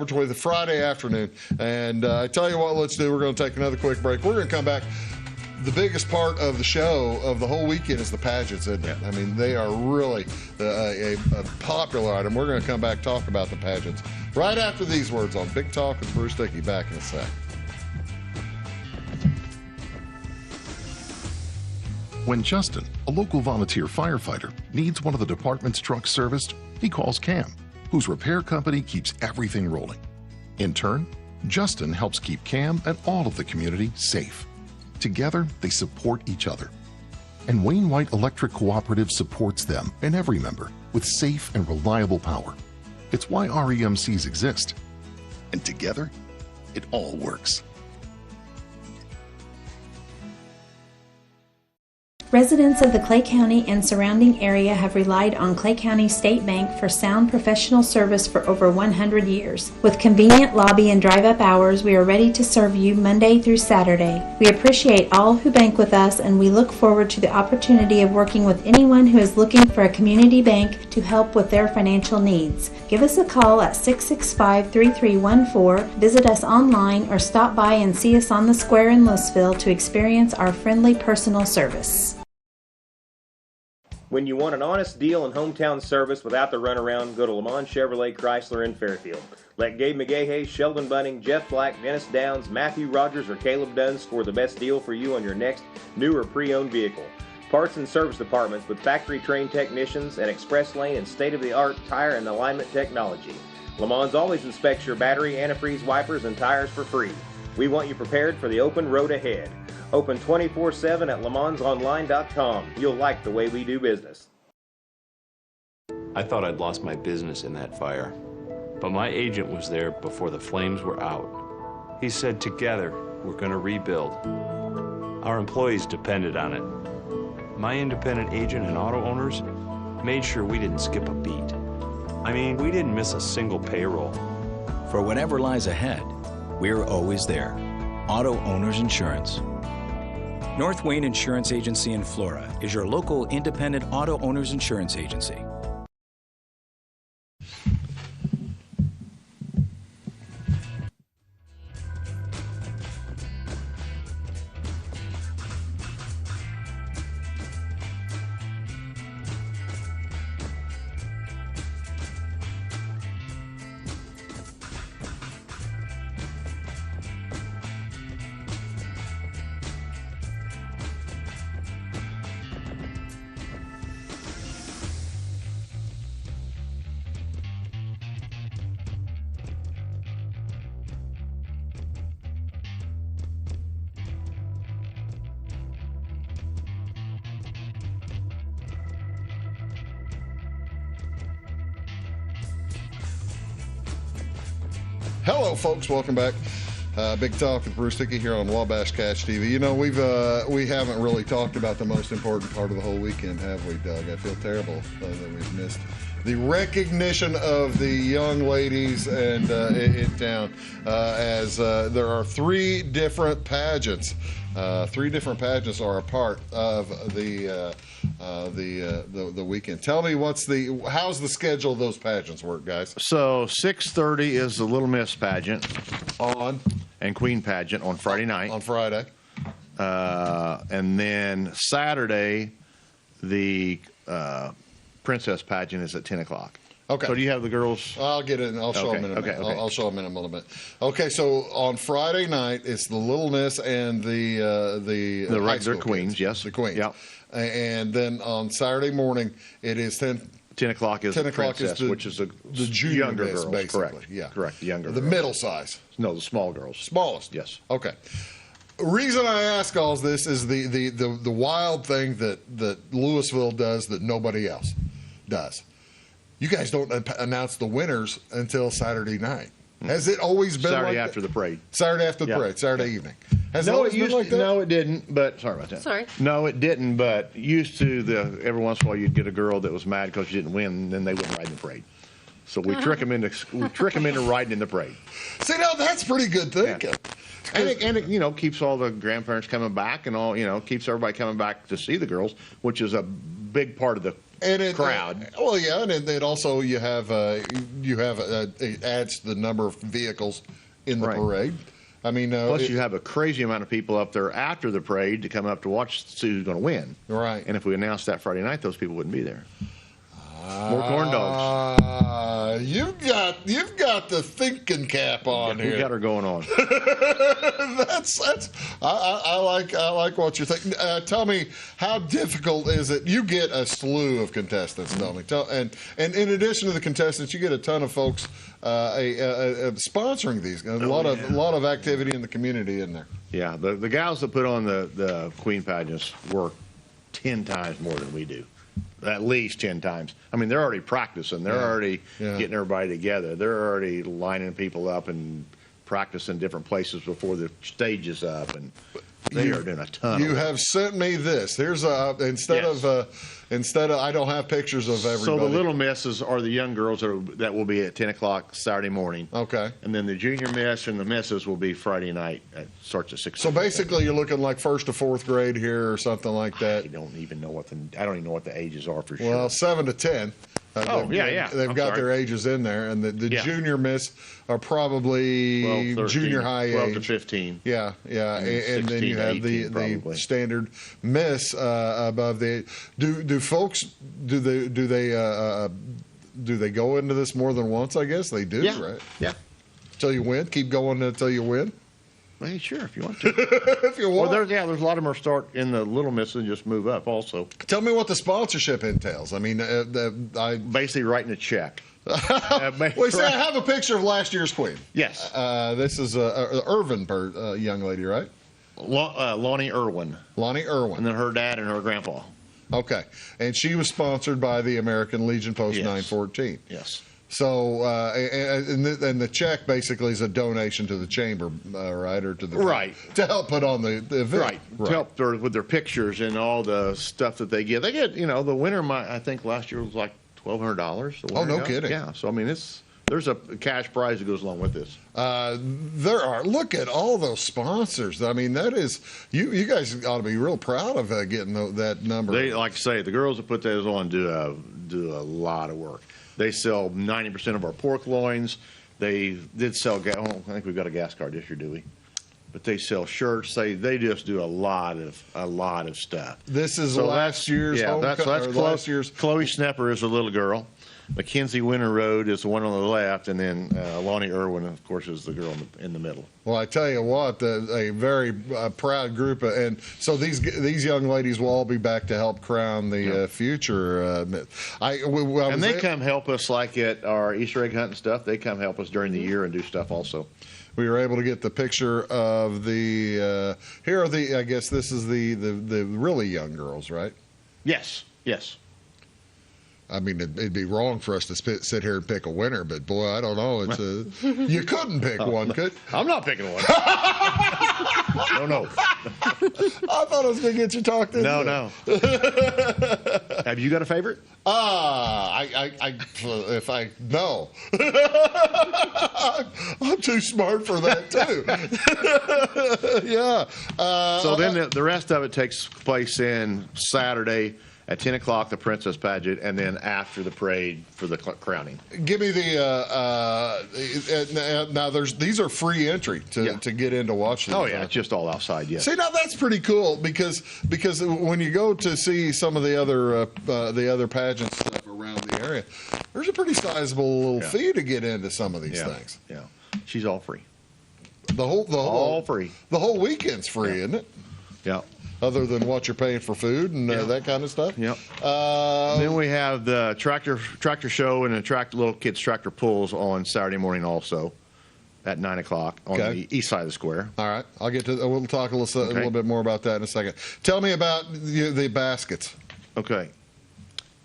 20th, Friday afternoon. And I tell you what, let's do. We're going to take another quick break. We're going to come back. The biggest part of the show of the whole weekend is the pageants, isn't it? I mean, they are really a popular item. We're going to come back talk about the pageants right after these words on Big Talk with Bruce Dickey. Back in a sec. When Justin, a local volunteer firefighter, needs one of the department's trucks serviced, he calls Cam, whose repair company keeps everything rolling. In turn, Justin helps keep Cam and all of the community safe. Together, they support each other. And Wayne White Electric Cooperative supports them and every member with safe and reliable power. It's why REMCs exist. And together, it all works. Residents of the Clay County and surrounding area have relied on Clay County State Bank for sound professional service for over 100 years. With convenient lobby and drive-up hours, we are ready to serve you Monday through Saturday. We appreciate all who bank with us, and we look forward to the opportunity of working with anyone who is looking for a community bank to help with their financial needs. Give us a call at 665-3314, visit us online, or stop by and see us on the square in Louisville to experience our friendly personal service. When you want an honest deal and hometown service without the runaround, go to Lamont Chevrolet Chrysler in Fairfield. Let Gabe McGahey, Sheldon Bunning, Jeff Black, Dennis Downs, Matthew Rogers, or Caleb Dunn score the best deal for you on your next new or pre-owned vehicle. Parts and service departments with factory-trained technicians and express lane and state-of-the-art tire and alignment technology. Lamont's always inspects your battery, antifreeze, wipers, and tires for free. We want you prepared for the open road ahead. Open 24/7 at LaMonsOnline.com. You'll like the way we do business. I thought I'd lost my business in that fire, but my agent was there before the flames were out. He said, together, we're going to rebuild. Our employees depended on it. My independent agent and auto owners made sure we didn't skip a beat. I mean, we didn't miss a single payroll. For whatever lies ahead, we're always there. Auto Owners Insurance. North Wayne Insurance Agency in Flora is your local independent auto owners insurance agency. Hello, folks. Welcome back. Big Talk with Bruce Dickey here on Wabash Catch TV. You know, we haven't really talked about the most important part of the whole weekend, have we, Doug? I feel terrible that we've missed the recognition of the young ladies and in town, as there are 3 different pageants. 3 different pageants are a part of the weekend. Tell me, how's the schedule of those pageants work, guys? So 6:30 is the Little Miss pageant and Queen pageant on Friday night. On Friday. And then Saturday, the Princess pageant is at 10 o'clock. Okay. So do you have the girls? I'll get it, and I'll show them in a minute. Okay. I'll show them in a little bit. Okay, so on Friday night, it's the Little Miss and the high school queens, kids. yes. The queens. Yep. And then on Saturday morning, it is 10 o'clock is 10 the o'clock Princess, is which is the junior younger miss, girls. basically. Correct. Yeah. Correct. The younger The girls. middle size. No, the small girls. Smallest. Yes. Okay. Reason I ask all this is the wild thing that Louisville does that nobody else does. You guys don't announce the winners until Saturday night. Has it always been Saturday like after that? the parade? Saturday after the Yeah. parade, Saturday evening. Has it No, always it been used like that? No, it didn't. But sorry about that. Sorry. No, it didn't. But used to every once in a while you'd get a girl that was mad because you didn't win, and then they wouldn't ride in the parade. So we trick them into riding in the parade. See, now that's pretty good thinking. Yeah. And it keeps all the grandparents coming back and all, keeps everybody coming back to see the girls, which is a big part of the crowd. Well, yeah, and it also it adds to the number of vehicles in the parade. I mean, plus you have a crazy amount of people up there after the parade to come up to watch to see who's going to win. Right. And if we announced that Friday night, those people wouldn't be there. More corn dogs. You've got the thinking cap on here. We got her going on. I like what you're thinking. Tell me, how difficult is it? You get a slew of contestants, tell me. And in addition to the contestants, you get a ton of folks sponsoring these. A lot of activity in the community in there. Yeah, the gals that put on the Queen pageants work 10 times more than we do. At least 10 times. I mean, they're already practicing. They're already getting everybody together. They're already lining people up and practicing different places before the stage is up. And they are doing a ton. You have sent me this. Here's instead of I don't have pictures of everybody. So the Little Misses are the young girls that will be at 10 o'clock Saturday morning. Okay. And then the Junior Miss and the Misses will be Friday night. It starts at 6. So basically, you're looking like 1st to 4th grade here or something like that. I don't even know what the ages are for sure. Well, 7 to 10. They've got their ages in there, and the Junior Miss are probably 12, 13, junior high 12 age. to 15. Yeah, and then you have 18, the standard Miss above the. Do folks do they go into this more than once? I guess they do, right? Yeah. Till you win, keep going until you win. Well, sure, if you want to. If you want. Well, there's a lot of them start in the Little Miss and just move up also. Tell me what the sponsorship entails. I mean, I basically writing a check. Well, see, I have a picture of last year's queen. Yes. This is Irvin young lady, right? Lonnie Irwin. Lonnie Irwin. And then her dad and her grandpa. Okay. And she was sponsored by the American Legion Post 914. Yes. So, and the check basically is a donation to the chamber, right? Or to the to help put on the event. Right. To help with their pictures and all the stuff that they get. They get, the winner, I think last year was like $1,200. Oh, no kidding. Yeah. So, I mean, there's a cash prize that goes along with this. Look at all those sponsors. I mean, that is, you guys ought to be real proud of getting that number. They, like I say, the girls that put those on do a lot of work. They sell 90% of our pork loins. They did sell gas. I think we've got a gas card this year, do we? But they sell shirts. They just do a lot of stuff. This is last year's last year's. Chloe Snepper is a little girl. Mackenzie Winter Road is the one on the left, and then Lonnie Irwin, of course, is the girl in the middle. Well, I tell you what, a very proud group, and so these young ladies will all be back to help crown the future. And they come help us, like at our Easter egg hunt and stuff. They come help us during the year and do stuff also. We were able to get the picture of the. Here are I guess this is the really young girls, right? Yes. Yes. I mean, it'd be wrong for us to sit here and pick a winner, but boy, I don't know. It's you couldn't pick one, could? I'm not picking one. No. I thought I was going to get you talked into No. Have you got a favorite? No. I'm too smart for that too. Yeah. So then the rest of it takes place in Saturday at 10 o'clock, the Princess Pageant, and then after the parade for the crowning. Give me the now. These are free entry to get in to watch these. Oh yeah, it's just all outside. Yeah. See, now that's pretty cool because when you go to see some of the other pageant stuff around the area, there's a pretty sizable little fee to get into some of these things. Yeah, she's all free. The whole all free. The whole weekend's free, isn't it? Yeah. Other than what you're paying for food and that kind of stuff. Yep. Then we have the tractor show and the little kids tractor pulls on Saturday morning also at 9 o'clock on the east side of the square. All right. We'll talk a little bit more about that in a second. Tell me about the baskets. Okay.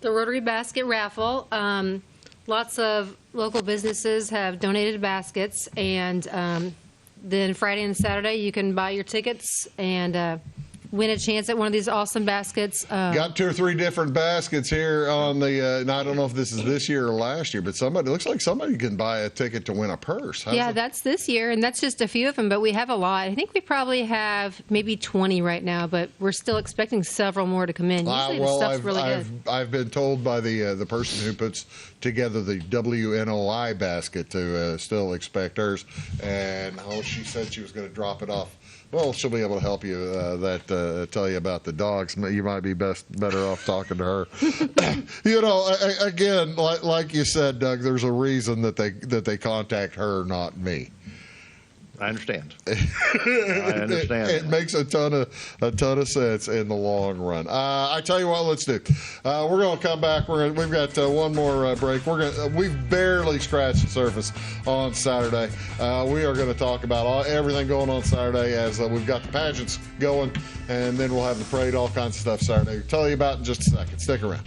The Rotary Basket Raffle. Lots of local businesses have donated baskets, and then Friday and Saturday you can buy your tickets and win a chance at one of these awesome baskets. Got 2 or 3 different baskets here on the. And I don't know if this is this year or last year, but it looks like somebody can buy a ticket to win a purse. That's this year, and that's just a few of them, but we have a lot. I think we probably have maybe 20 right now, but we're still expecting several more to come in. Usually the stuff's really good. I've been told by the person who puts together the WNOI basket to still expect hers, and she said she was going to drop it off. Well, she'll be able to help you tell you about the dogs. You might be better off talking to her. Again, like you said, Doug, there's a reason that they contact her, not me. I understand. It makes a ton of sense in the long run. I tell you what, let's do. We're going to come back. We've got one more break. We've barely scratched the surface on Saturday. We are going to talk about everything going on Saturday as we've got the pageants going, and then we'll have the parade, all kinds of stuff Saturday. I'll tell you about it in just a second. Stick around.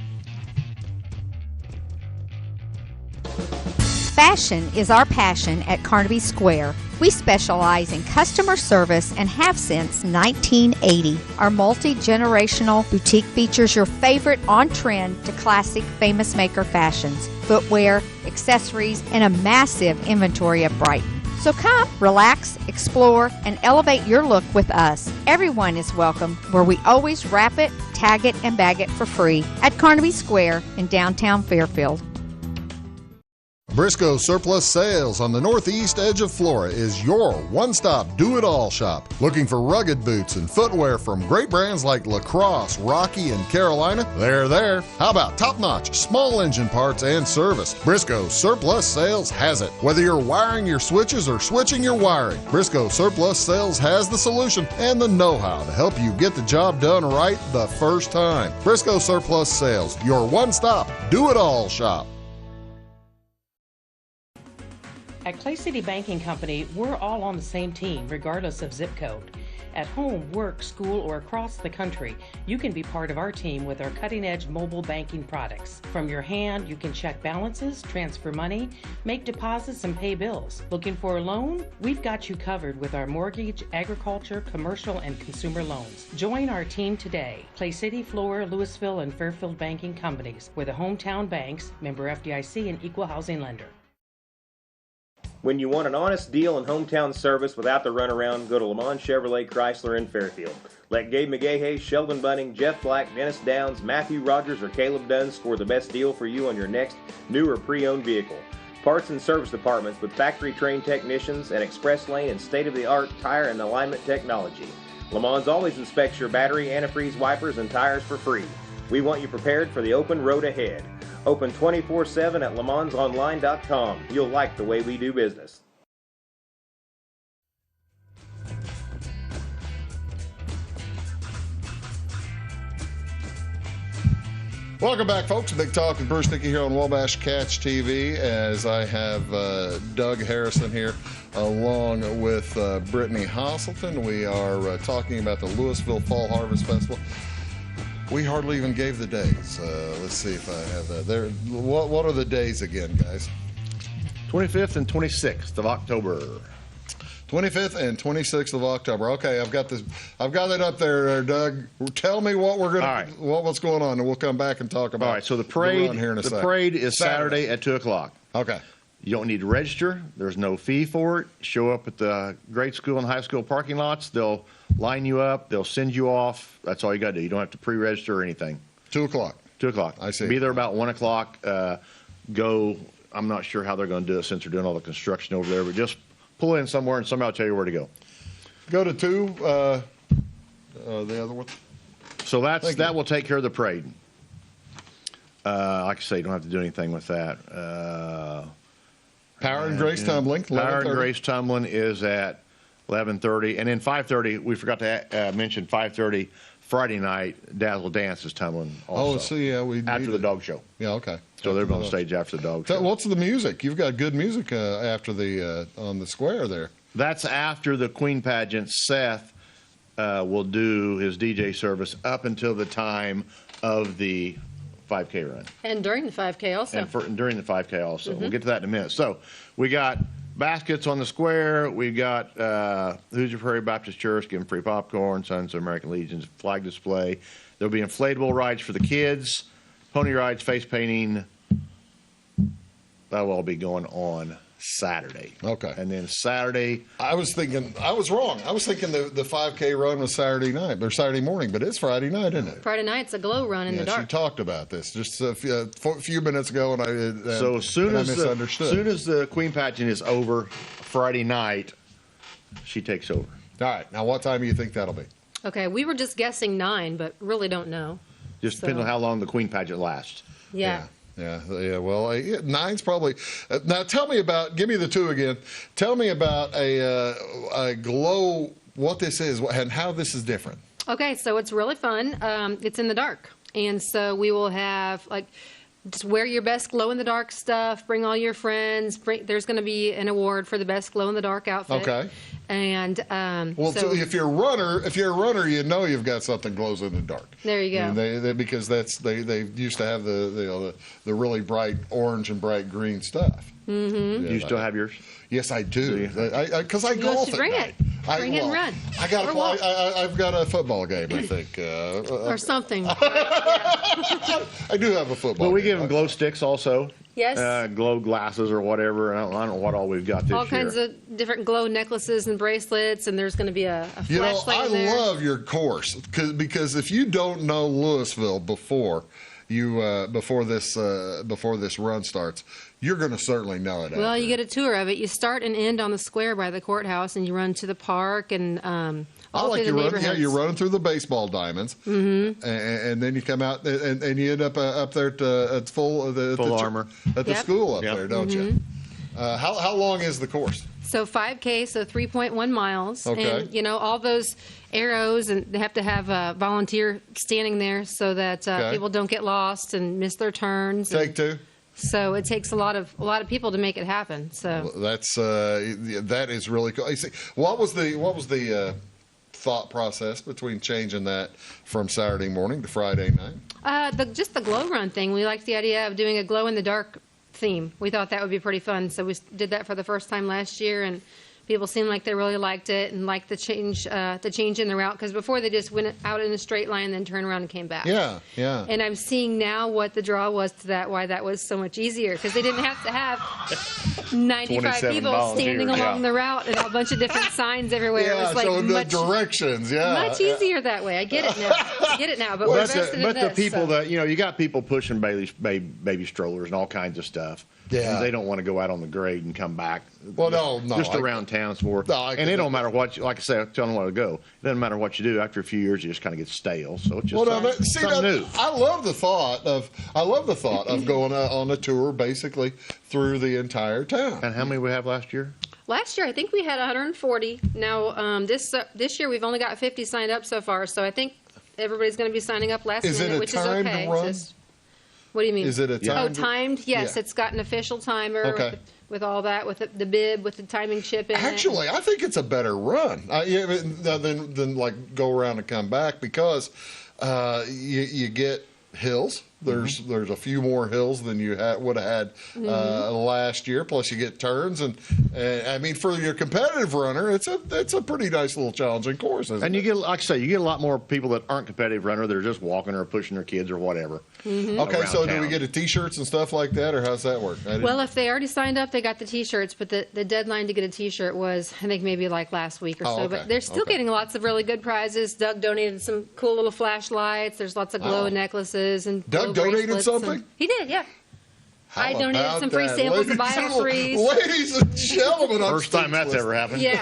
Fashion is our passion at Carnaby Square. We specialize in customer service and have since 1980. Our multi-generational boutique features your favorite on-trend to classic famous maker fashions, footwear, accessories, and a massive inventory of Brighton. So come, relax, explore, and elevate your look with us. Everyone is welcome, where we always wrap it, tag it, and bag it for free at Carnaby Square in downtown Fairfield. Briscoe Surplus Sales on the northeast edge of Flora is your one-stop do-it-all shop. Looking for rugged boots and footwear from great brands like Lacrosse, Rocky, and Carolina? They're there. How about top-notch small engine parts and service? Briscoe Surplus Sales has it. Whether you're wiring your switches or switching your wiring, Briscoe Surplus Sales has the solution and the know-how to help you get the job done right the first time. Briscoe Surplus Sales, your one-stop do-it-all shop. At Clay City Banking Company, we're all on the same team, regardless of zip code. At home, work, school, or across the country, you can be part of our team with our cutting-edge mobile banking products. From your hand, you can check balances, transfer money, make deposits, and pay bills. Looking for a loan? We've got you covered with our mortgage, agriculture, commercial, and consumer loans. Join our team today. Clay City, Flora, Louisville, and Fairfield Banking Companies. We're the hometown banks, member FDIC, and equal housing lender. When you want an honest deal and hometown service without the runaround, go to Lamont Chevrolet Chrysler in Fairfield. Let Gabe McGahey, Sheldon Bunning, Jeff Black, Dennis Downs, Matthew Rogers, or Caleb Dunn score the best deal for you on your next new or pre-owned vehicle. Parts and service departments with factory-trained technicians and express lane and state-of-the-art tire and alignment technology. Lamont's always inspects your battery, antifreeze, wipers, and tires for free. We want you prepared for the open road ahead. Open 24/7 at LeMansOnline.com. You'll like the way we do business. Welcome back, folks. Big Talk with Bruce Dickey here on Wabash Catch TV, as I have Doug Harrison here along with Brittani Hosselton. We are talking about the Louisville Fall Harvest Festival. We hardly even gave the days. Let's see if I have that there. What are the days again, guys? 25th and 26th of October. 25th and 26th of October. Okay, I've got it up there, Doug. Tell me what we're gonna, right. what's going on, and we'll come back and talk about. All right. So the parade here in a second. parade is Saturday at 2:00. Okay. You don't need to register. There's no fee for it. Show up at the grade school and high school parking lots. They'll line you up. They'll send you off. That's all you got to do. You don't have to pre-register or anything. 2:00. 2:00. I see. Be there about 1:00. Go. I'm not sure how they're going to do it since they're doing all the construction over there, but just pull in somewhere and somebody will tell you where to go. Go to 2. The other one. So that will take care of the parade. Like I say, you don't have to do anything with that. Power and Grace Tumbling. Power and Grace Tumbling is at 11:30, and then 5:30. We forgot to mention 5:30 Friday night. Dazzle Dance is tumbling. Also. Oh, so yeah, after the dog show. Yeah, okay. So they're on stage after the dog show. What's the music? You've got good music after the on the square there. That's after the Queen pageant. Seth will do his DJ service up until the time of the 5K run. And during the 5K also. And during the 5K also. We'll get to that in a minute. So we got baskets on the square. We got Hoosier Prairie Baptist Church giving free popcorn, Sons of American Legion's flag display. There'll be inflatable rides for the kids, pony rides, face painting. That will all be going on Saturday. Okay. And then Saturday. I was wrong. I was thinking the 5K run was Saturday night or Saturday morning, but it's Friday night, isn't it? Friday night's a glow run in the dark. She talked about this just a few minutes ago, and I so as soon as misunderstood. As soon as the Queen pageant is over Friday night, she takes over. All right. Now, what time do you think that'll be? Okay, we were just guessing 9, but really don't know. Just depends on how long the Queen pageant lasts. Yeah. Yeah. Well, 9's probably. Now, give me the 2 again. Tell me about a glow, what this is, and how this is different. Okay, so it's really fun. It's in the dark. And so we will have, just wear your best glow-in-the-dark stuff, bring all your friends. There's going to be an award for the best glow-in-the-dark outfit. Okay. And so if you're a runner, you know you've got something glows in the dark. There you go. And because they used to have the really bright orange and bright green stuff. Mm-hmm. Do you still have yours? Yes, I do. Because I golf at night. Bring it and run. I've got a football game, I think. Or something. I do have a football. Well, we game. give them glow sticks also. Yes. Glow glasses or whatever. I don't know what all we've got this year. All kinds of different glow necklaces and bracelets, and there's going to be a flashlight in there. I love your course because if you don't know Louisville before this run starts, you're going to certainly know it. Well, you get a tour of it. You start and end on the square by the courthouse, and you run to the park and all through the neighborhoods. Yeah, you're running through the baseball diamonds, and then you come out and you end up there at full armor at the school up there, don't you? How long is the course? So 5K, so 3.1 miles. Okay. And, all those arrows, and they have to have a volunteer standing there so that people don't get lost and miss their turns. Take 2. So it takes a lot of people to make it happen. So that is really cool. You see, what was the thought process between changing that from Saturday morning to Friday night? Just the glow run thing. We liked the idea of doing a glow in the dark theme. We thought that would be pretty fun. So we did that for the first time last year, and people seemed like they really liked it and liked the change in the route, because before they just went out in a straight line and then turned around and came back. Yeah. And I'm seeing now what the draw was to that, why that was so much easier, because they didn't have to have 95 people standing along the route and a bunch of different signs everywhere. Yeah, it was so the directions, much easier that way. I get it now. But we're invested in this. But the people that, you got people pushing baby strollers and all kinds of stuff. Yeah. And they don't want to go out on the grade and come back. Well, no. Just around town some more. And it don't matter what, like I say, I tell them where to go. It doesn't matter what you do. After a few years, you just kind of get stale. So it's just something new. I love the thought of going on a tour basically through the entire town. And how many we have last year? Last year, I think we had 140. Now, this year, we've only got 50 signed up so far. So I think everybody's going to be signing up last minute, which is okay. Is it a timed run? What do you mean? Is it a timed? Oh, timed? Yes, Yeah. It's got an official timer with all that, with the bib, with the timing chip in it. Actually, I think it's a better run than like go around and come back, because you get hills. There's a few more hills than you would have had last year. Plus, you get turns, and I mean, for your competitive runner, it's a pretty nice little challenging course. Isn't And you it? get, like I say, you get a lot more people that aren't competitive runner. They're just walking or pushing their kids or whatever. Okay, so around do we town. get T-shirts and stuff like that, or how's that work? Well, if they already signed up, they got the T-shirts, but the deadline to get a T-shirt was, I think, maybe like last week or so. okay, But they're still getting lots of really good prizes. Doug donated some cool little flashlights. There's lots of glow necklaces and Doug glow donated bracelets something? and- He did, yeah. I How donated about some free that? samples of Ladies and- biofreeze. Ladies and gentlemen, I'm First time that's speechless. ever happened. Yeah.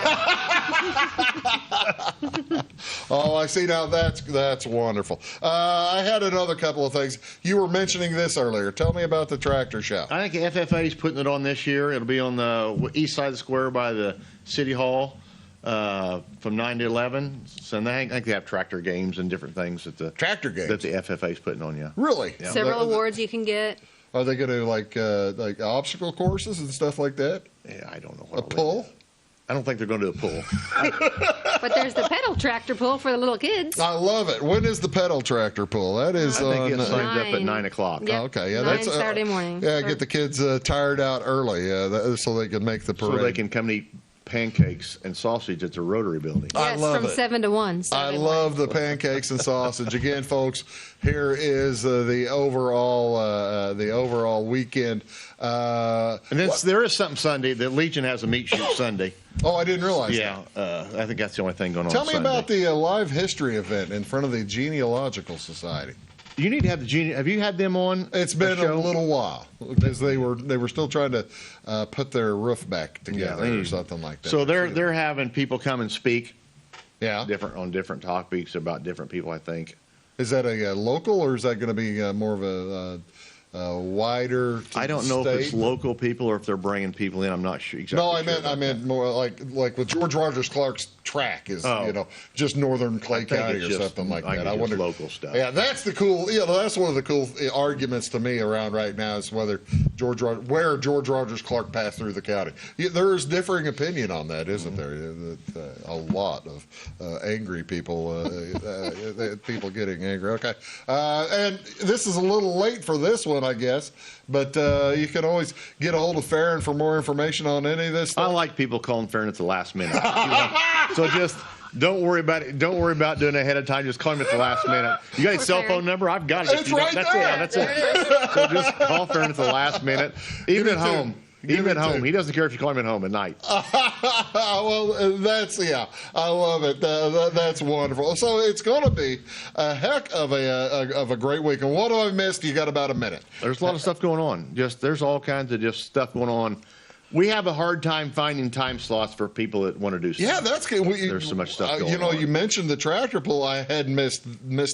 Oh, I see. Now that's wonderful. I had another couple of things. You were mentioning this earlier. Tell me about the tractor show. I think FFA is putting it on this year. It'll be on the east side of the square by the city hall from 9 to 11. So I think they have tractor games and different things that the games that the FFA is putting on. Yeah, really. Yeah. Several awards you can get. Are they going to like obstacle courses and stuff like that? Yeah, I don't know. A pull? I don't think they're going to do a pull. But there's the pedal tractor pull for the little kids. I love it. When is the pedal tractor pull? That is I think on. it signs up at 9. 9 o'clock. Yep. Okay, yeah, 9 that's Saturday morning. Yeah, Sure. get the kids tired out early, so they can make the parade. So they can come and eat pancakes and sausage at the Rotary Building. I Yes, love from it. 7 to 1. I Saturday love the pancakes and sausage. Again, folks, here is the overall weekend. And then there is something Sunday. The Legion has a meat shoot Sunday. Oh, I didn't realize Yeah, I think that's the only thing going on. Tell me Sunday. about the live history event in front of the Genealogical Society. You need to have the Have you had them on? It's been a show? little while because they were still trying to put their roof back together or something like that. So they're having people come and speak. Yeah, on different topics about different people. I think. Is that a local or is that going to be more of a wider? I don't know if it's local people or if they're bringing people in. I'm not sure exactly. No, I sure meant more like with George Rogers Clark's track is just northern Clay County or something like that. I wonder local stuff. Yeah, that's the cool. Yeah, that's one of the cool arguments to me around right now is whether where George Rogers Clark passed through the county. Yeah, there is differing opinion on that, isn't there? A lot of angry people, people getting angry. Okay, and this is a little late for this one, I guess, but you can always get a hold of Farron for more information on any of this stuff. I like people calling Farron at the last minute. So just don't worry about it. Don't worry about doing it ahead of time. Just call him at the last minute. You got a cell phone number? I've got it. It's right there. That's it. So just call Farron at the last minute. Even at home. Even at home. He doesn't care if you call him at home at night. Well, I love it. That's wonderful. So it's going to be a heck of a great week. And what have I missed? You got about a minute. There's a lot of stuff going on. There's all kinds of just stuff going on. We have a hard time finding time slots for people that want to do stuff. Yeah, that's good. There's so much stuff going on. You mentioned the tractor pull. I had missed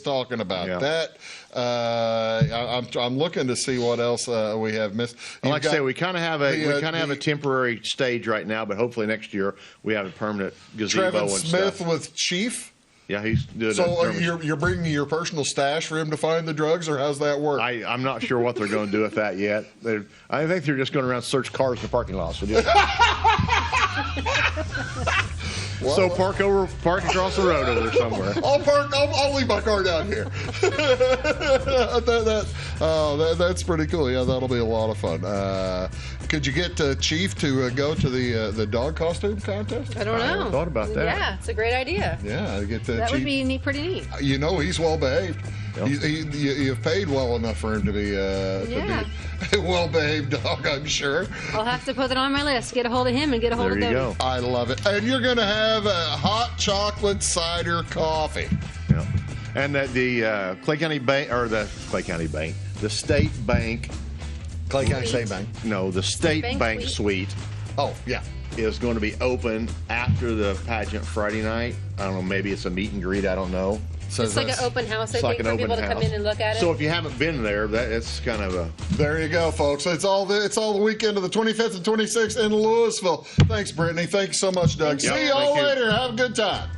talking about that. I'm looking to see what else we have missed. Like I say, we kind of have a temporary stage right now, but hopefully next year we have a permanent gazebo Trevin and Smith stuff. with Chief. Yeah, he's doing. So you're bringing your personal stash for him to find the drugs, or how's that work? I'm not sure what they're going to do with that yet. I think they're just going around search cars in the parking lots. So park across the road over there somewhere. I'll leave my car down here. That's pretty cool. Yeah, that'll be a lot of fun. Could you get Chief to go to the dog costume contest? I don't know. I never thought about that. Yeah, it's a great idea. Yeah, get That Chief. would be pretty neat. You know, he's well behaved. Yep. You've paid well enough for him to be a well-behaved dog, I'm sure. I'll have to put it on my list. Get a hold of him and get a hold of There you Debbie. go. I love it. And you're going to have a hot chocolate cider coffee. Yeah. And the Clay County Bank, or the Clay County Bank, the State Bank. Clay County State Bank. No, the State Bank Suite. Oh, yeah. Is going to be open after the pageant Friday night. I don't know, maybe it's a meet and greet, I don't know. It's like an open house, I It's like think, an for people open to come house. in and look at it. So if you haven't been there, it's kind of a... There you go, folks. It's all the weekend of the 25th and 26th in Louisville. Thanks, Brittany. Thank you so much, Doug. Yep, See y'all thank you. later. Have a good time.